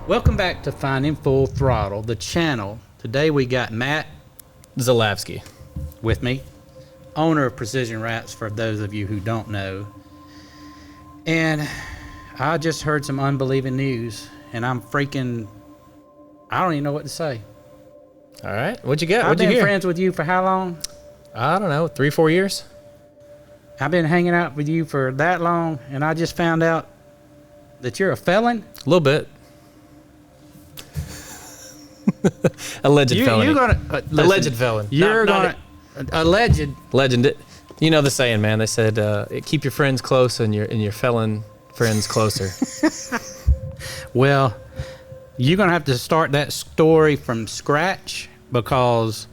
Welcome back to Finding Full Throttle, the channel. Today we got Matt Zalavsky with me, owner of Precision Wraps for those of you who don't know. And I just heard some unbelieving news, and I don't even know what to say. All right. What'd you get? I've What'd you been hear? friends with you for how long? I don't know, 3-4 years? I've been hanging out with you for that long, and I just found out that you're a felon? A little bit. Alleged felony. You're gonna, listen, alleged felon. Alleged. Legend. You know the saying, man. They said, keep your friends close and your felon friends closer. Well, you're going to have to start that story from scratch because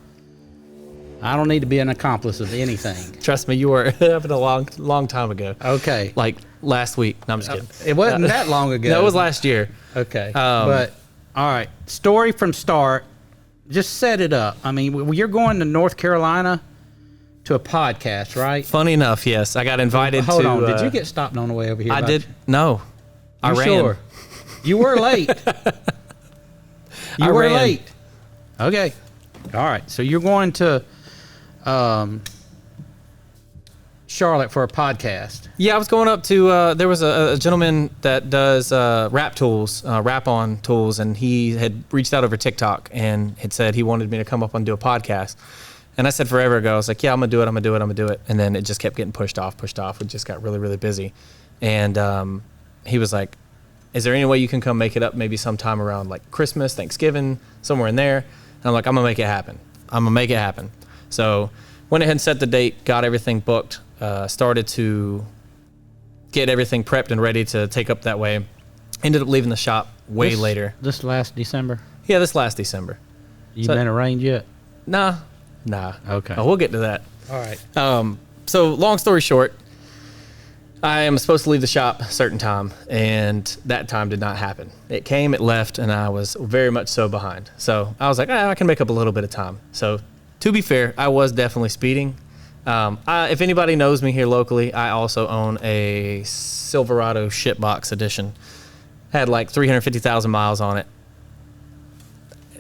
I don't need to be an accomplice of anything. Trust me, you were happened a long time ago. Okay. Like last week. No, I'm just kidding. It wasn't that long ago. No, it was last year. Okay. But, all right. Story from start. Just set it up. I mean, you're going to North Carolina to a podcast, right? Funny enough, yes. I got invited to... Hold on. Did you get stopped on the way over here? I did. No. I ran. Sure? You were late. You were late. Okay. All right. So you're going to Charlotte for a podcast. Yeah, I was going up to, there was a gentleman that does wrap-on tools, and he had reached out over TikTok and had said he wanted me to come up and do a podcast. And I said forever ago, I was like, yeah, I'm going to do it. And then it just kept getting pushed off. We just got really, really busy. And he was like, is there any way you can come make it up maybe sometime around like Christmas, Thanksgiving, somewhere in there? And I'm like, I'm going to make it happen. So went ahead and set the date, got everything booked, started to get everything prepped and ready to take up that way. Ended up leaving the shop later. This last December? Yeah, this last December. You been arranged yet? Nah. Okay. Oh, we'll get to that. All right. So long story short, I am supposed to leave the shop a certain time, and that time did not happen. It came, it left, and I was very much so behind. So I was like, I can make up a little bit of time. So to be fair, I was definitely speeding. If anybody knows me here locally, I also own a Silverado Shitbox Edition. Had like 350,000 miles on it.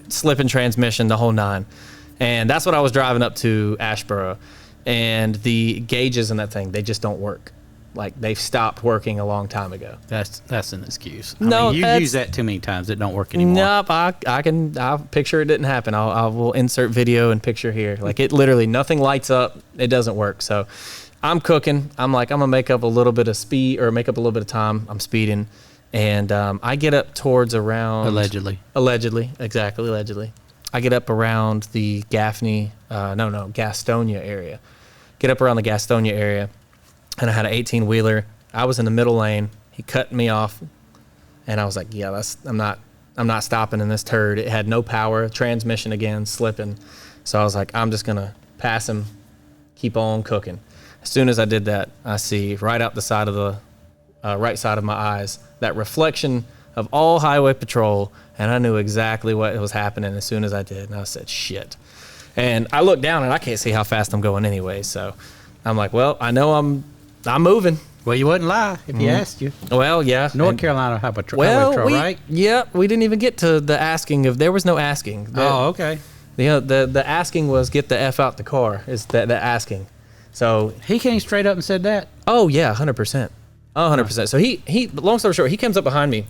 Slipping transmission, the whole nine. And that's what I was driving up to Asheboro. And the gauges in that thing, they just don't work. Like, they've stopped working a long time ago. That's an excuse. I No, mean, you use that too many times. It don't work anymore. Nope, I'll picture it didn't happen. I will insert video and picture here. Like, it literally, nothing lights up. It doesn't work. So I'm cooking. I'm like, I'm going to make up a little bit of speed or make up a little bit of time. I'm speeding. And I get up towards around... Allegedly. I get up around the Gastonia area. Get up around the Gastonia area. And I had an 18-wheeler. I was in the middle lane. He cut me off, and I was like, "Yeah, I'm not stopping in this turd." It had no power, transmission again, slipping. So I was like, "I'm just gonna pass him, keep on cooking." As soon as I did that, I see right out the side of the right side of my eyes that reflection of all highway patrol, and I knew exactly what was happening as soon as I did. And I said, "Shit!" And I looked down, and I can't see how fast I'm going anyway. So I'm like, "Well, I know I'm moving." Well, you wouldn't lie if he asked you. Well, yeah. North Carolina Highway Patrol, right? Yeah, we didn't even get to the asking there was no asking. Okay. The asking was get the F out the car is the asking. So he came straight up and said that? Oh, yeah, 100%. 100%. So he long story short, he comes up behind me,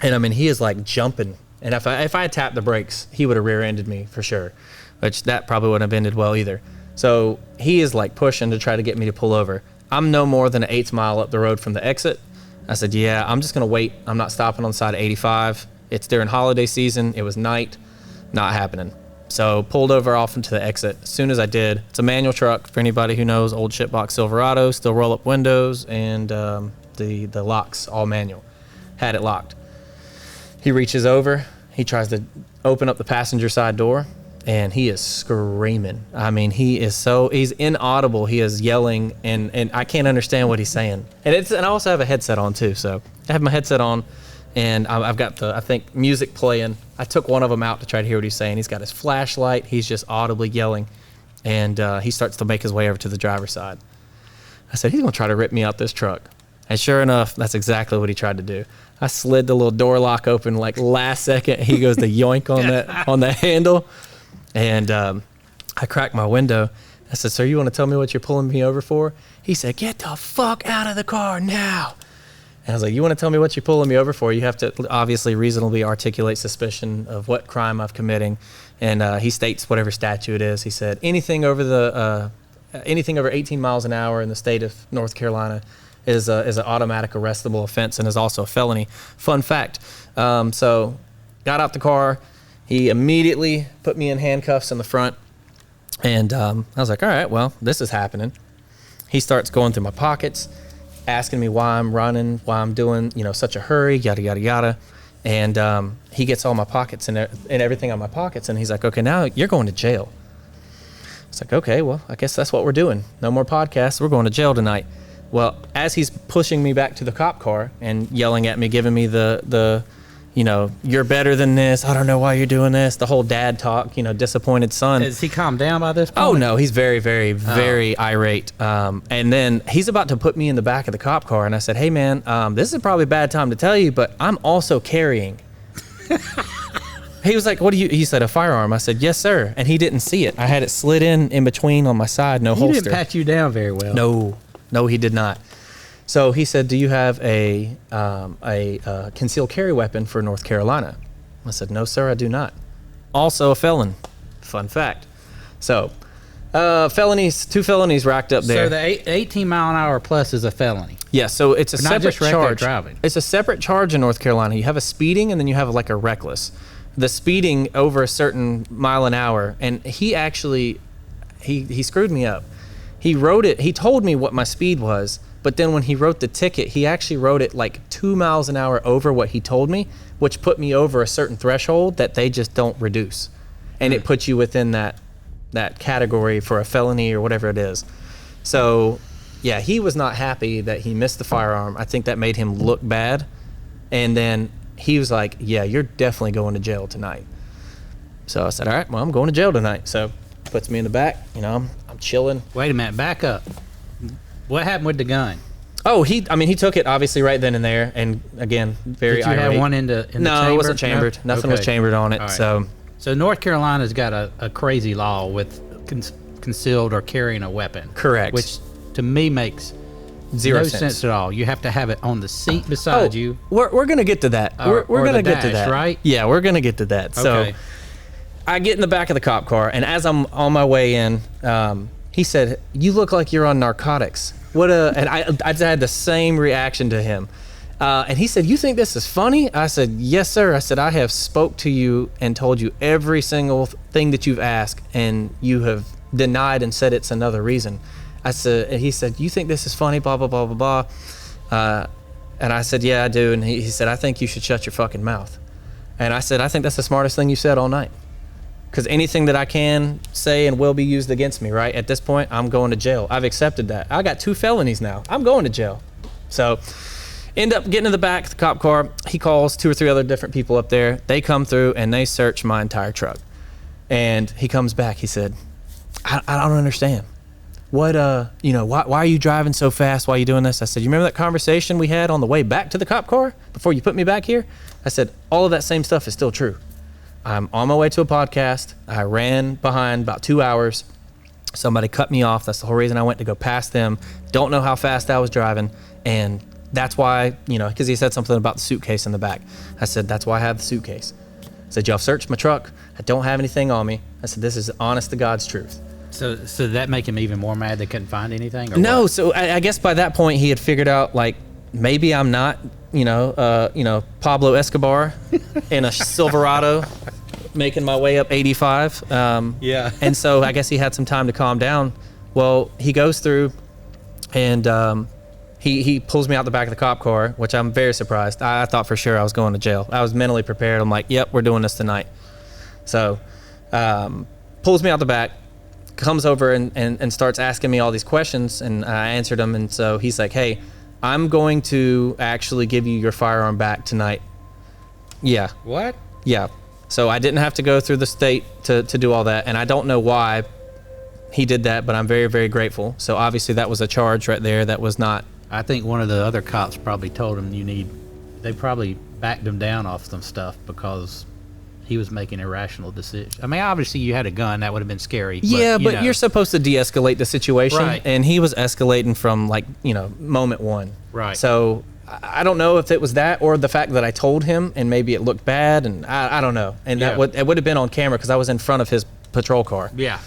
and I mean, he is like jumping. And if I had tapped the brakes, he would have rear-ended me for sure, which that probably wouldn't have ended well either. So he is like pushing to try to get me to pull over. I'm no more than an 1/8 mile up the road from the exit. I said, yeah, I'm just going to wait. I'm not stopping on the side of 85. It's during holiday season. It was night. Not happening. So pulled over off into the exit. As soon as I did, it's a manual truck. For anybody who knows, old shitbox Silverado, still roll up windows, and the locks, all manual. Had it locked. He reaches over. He tries to open up the passenger side door. And he is screaming. I mean, he's inaudible. He is yelling, and I can't understand what he's saying. And I also have a headset on too. So I have my headset on, and I've got I think music playing. I took one of them out to try to hear what he's saying. He's got his flashlight. He's just audibly yelling, and he starts to make his way over to the driver's side. I said, he's gonna try to rip me out this truck. And sure enough, that's exactly what he tried to do. I slid the little door lock open like last second. He goes to yoink on the handle. And I cracked my window. I said, "Sir, you want to tell me what you're pulling me over for?" He said, "Get the fuck out of the car now." And I was like, "You want to tell me what you're pulling me over for? You have to obviously reasonably articulate suspicion of what crime I'm committing." And he states whatever statute it is. He said, anything over 18 miles an hour in the state of North Carolina is an automatic arrestable offense and is also a felony. Fun fact. So got out the car. He immediately put me in handcuffs in the front. And I was like, all right, well, this is happening. He starts going through my pockets, asking me why I'm running, why I'm doing, such a hurry, yada, yada, yada. And he gets all my pockets and everything on my pockets. And he's like, okay, now you're going to jail. It's like, okay, well, I guess that's what we're doing. No more podcasts. We're going to jail tonight. Well, as he's pushing me back to the cop car and yelling at me, giving me the you're better than this. I don't know why you're doing this. The whole dad talk, disappointed son. Is he calmed down by this point? Oh, no, he's very, very, very irate. And then he's about to put me in the back of the cop car. And I said, hey, man, this is probably a bad time to tell you, but I'm also carrying. He was like, what do you, he said, a firearm. I said, yes, sir. And he didn't see it. I had it slid in between on my side, no holster. He didn't pat you down very well. No, he did not. So he said, do you have a concealed carry weapon for North Carolina? I said, no, sir, I do not. Also a felon. Fun fact. So, two felonies racked up there. So the 18 mile an hour plus is a felony. Yeah, so it's a separate charge. Driving. It's a separate charge in North Carolina. You have a speeding and then you have like a reckless. The speeding over a certain mile an hour, and he actually, he screwed me up. He wrote it, he told me what my speed was, but then when he wrote the ticket, he actually wrote it like 2 miles an hour over what he told me, which put me over a certain threshold that they just don't reduce. And it puts you within that category for a felony or whatever it is. So, yeah, he was not happy that he missed the firearm. I think that made him look bad. And then he was like, yeah, you're definitely going to jail tonight. So I said, all right, well, I'm going to jail tonight. So puts me in the back, I'm chilling. Wait a minute, back up. What happened with the gun? Oh, he took it obviously right then and there, and again, very irate. Did you have one in the chamber? No, it wasn't chambered. No? Nothing was chambered on it. Right. So North Carolina's got a crazy law with concealed or carrying a weapon. Correct. Which to me makes no sense at all. You have to have it on the seat beside you. We're gonna get to that. We're gonna get to that, right? Yeah, we're gonna get to that. Okay. So I get in the back of the cop car, and as I'm on my way in, he said, "You look like you're on narcotics." And I had the same reaction to him. And he said, "You think this is funny?" I said, "Yes, sir." I said, "I have spoke to you and told you every single thing that you've asked, and you have denied and said it's another reason." And he said, "You think this is funny, blah, blah, blah, blah, blah." And I said, "Yeah, I do." And he said, "I think you should shut your fucking mouth." And I said, "I think that's the smartest thing you said all night. Because anything that I can say and will be used against me, right? At this point, I'm going to jail. I've accepted that. I got 2 felonies now. I'm going to jail." So end up getting in the back of the cop car. He calls 2 or 3 other different people up there. They come through and they search my entire truck. And he comes back. He said, I don't understand. What, why are you driving so fast? Why are you doing this? I said, "You remember that conversation we had on the way back to the cop car before you put me back here?" I said, "All of that same stuff is still true. I'm on my way to a podcast. I ran behind about 2 hours. Somebody cut me off. That's the whole reason I went to go past them. Don't know how fast I was driving. And that's why, because he said something about the suitcase in the back. I said, that's why I have the suitcase." I said, "Y'all searched my truck. I don't have anything on me." I said, "This is honest to God's truth." So did that make him even more mad they couldn't find anything? Or no. What? So I guess by that point he had figured out, like, maybe I'm not, Pablo Escobar in a Silverado making my way up 85. Yeah. And so I guess he had some time to calm down. Well, he goes through and he pulls me out the back of the cop car, which I'm very surprised. I thought for sure I was going to jail. I was mentally prepared. I'm like, yep, we're doing this tonight. So pulls me out the back, comes over and starts asking me all these questions, and I answered them. And so he's like, "Hey, I'm going to actually give you your firearm back tonight." Yeah. What? Yeah. So I didn't have to go through the state to do all that, and I don't know why he did that, but I'm very, very grateful. So obviously that was a charge right there that was not I think one of the other cops probably told him they probably backed him down off some stuff because he was making irrational decisions. I mean, obviously you had a gun, that would have been scary. Yeah, but you're supposed to de-escalate the situation. Right. And he was escalating from moment one. Right. So I don't know if it was that or the fact that I told him and maybe it looked bad, and I don't know. And it would have been on camera because I was in front of his patrol car. Yeah.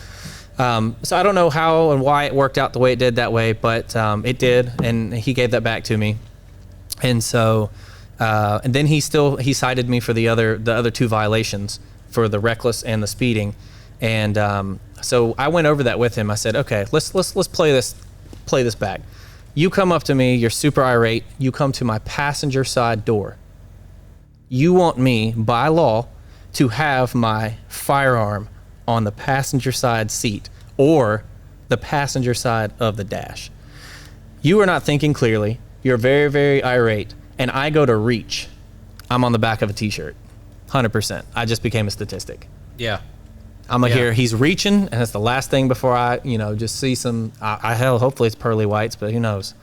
So I don't know how and why it worked out the way it did that way, but it did, and he gave that back to me. And so, and then he cited me for the other 2 violations, for the reckless and the speeding. And so I went over that with him. I said, okay, let's play this back. You come up to me, you're super irate. You come to my passenger side door. You want me, by law, to have my firearm on the passenger side seat or the passenger side of the dash. You are not thinking clearly. You're very, very irate. And I go to reach. I'm on the back of a t-shirt. 100%. I just became a statistic. Yeah. I'm like, here, he's reaching, and it's the last thing before I, just see some, hopefully it's pearly whites, but who knows?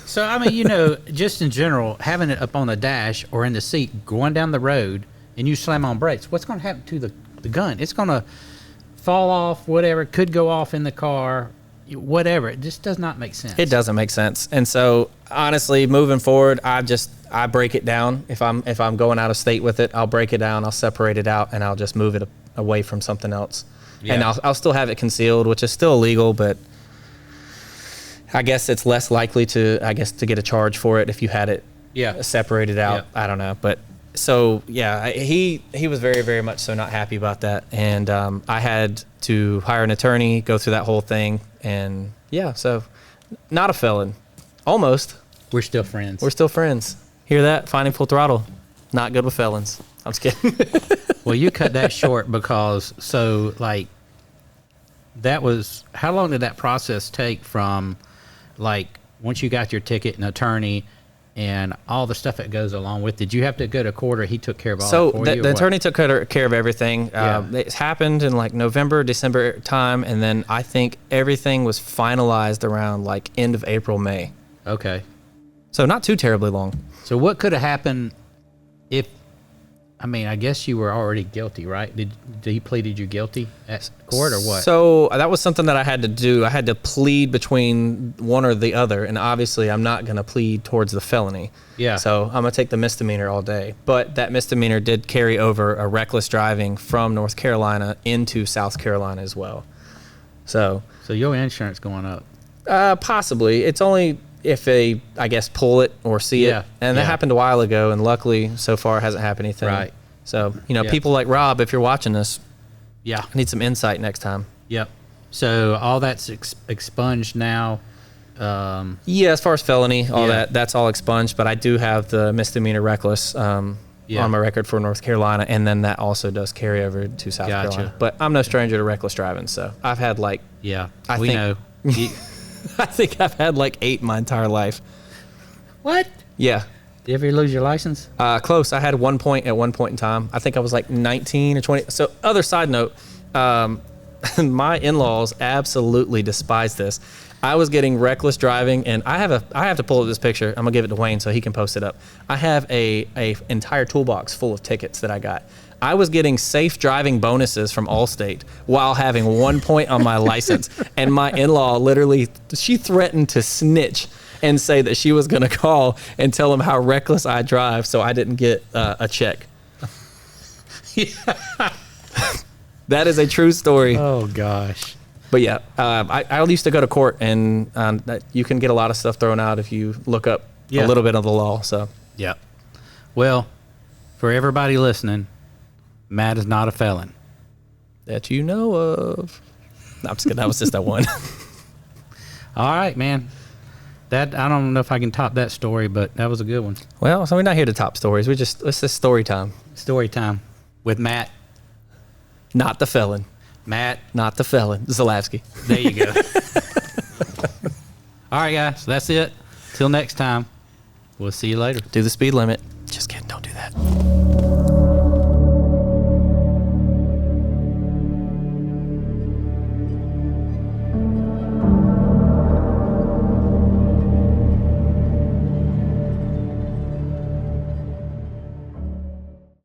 So, I mean, just in general, having it up on the dash or in the seat, going down the road, and you slam on brakes, what's going to happen to the gun? It's going to fall off, whatever, could go off in the car, whatever. It just does not make sense. It doesn't make sense. And so, honestly, moving forward, I break it down. If I'm going out of state with it, I'll break it down, I'll separate it out, and I'll just move it away from something else. Yeah. And I'll still have it concealed, which is still illegal, but I guess it's less likely to get a charge for it if you had it separated out. Yeah. I don't know. But so, yeah, he was very, very much so not happy about that. And I had to hire an attorney, go through that whole thing. And, yeah, so not a felon. Almost. We're still friends. We're still friends. Hear that? Finding Full Throttle. Not good with felons. I'm just kidding. Well, you cut that short because, that was, how long did that process take from, once you got your ticket, an attorney, and all the stuff that goes along with it? Did you have to go to court, or he took care of all that for you? So the attorney took care of everything. It happened in November, December time, and then I think everything was finalized around end of April, May. Okay. So not too terribly long. So what could have happened if, I guess you were already guilty, right? He pleaded you guilty at court or what? So that was something that I had to do. I had to plead between one or the other, and obviously I'm not going to plead towards the felony. Yeah. So I'm going to take the misdemeanor all day. But that misdemeanor did carry over a reckless driving from North Carolina into South Carolina as well. So your insurance going up? Possibly. It's only if they, pull it or see it. And that happened a while ago, and luckily, so far, hasn't happened anything. Right. So, people like Rob, if you're watching this, I need some insight next time. Yep. So all that's expunged now? As far as felony, that's all expunged, but I do have the misdemeanor reckless on my record for North Carolina, and then that also does carry over to South Carolina. But I'm no stranger to reckless driving, so I've had we know. I think I've had 8 my entire life. What? Yeah. Did you ever lose your license? Close. I had 1 point at one point in time. I think I was 19 or 20. So, other side note, my in-laws absolutely despise this. I was getting reckless driving, and I have to pull up this picture. I'm gonna give it to Wayne so he can post it up. I have a entire toolbox full of tickets that I got. I was getting safe driving bonuses from Allstate while having 1 point on my license. And my in-law she threatened to snitch and say that she was going to call and tell him how reckless I drive so I didn't get a check. That is a true story. Oh, gosh. But yeah, I used to go to court, and you can get a lot of stuff thrown out if you look up a little bit of the law. So yeah. Well, for everybody listening, Matt is not a felon. That you know of. No, I'm just kidding. That was just that one. All right, man. I don't know if I can top that story, but that was a good one. Well, so we're not here to top stories. It's just story time. Story time with Matt. Not the felon. Matt. Not the felon. Zalewski. There you go. All right, guys. So that's it. Till next time. We'll see you later. Do the speed limit. Just kidding. Don't do that.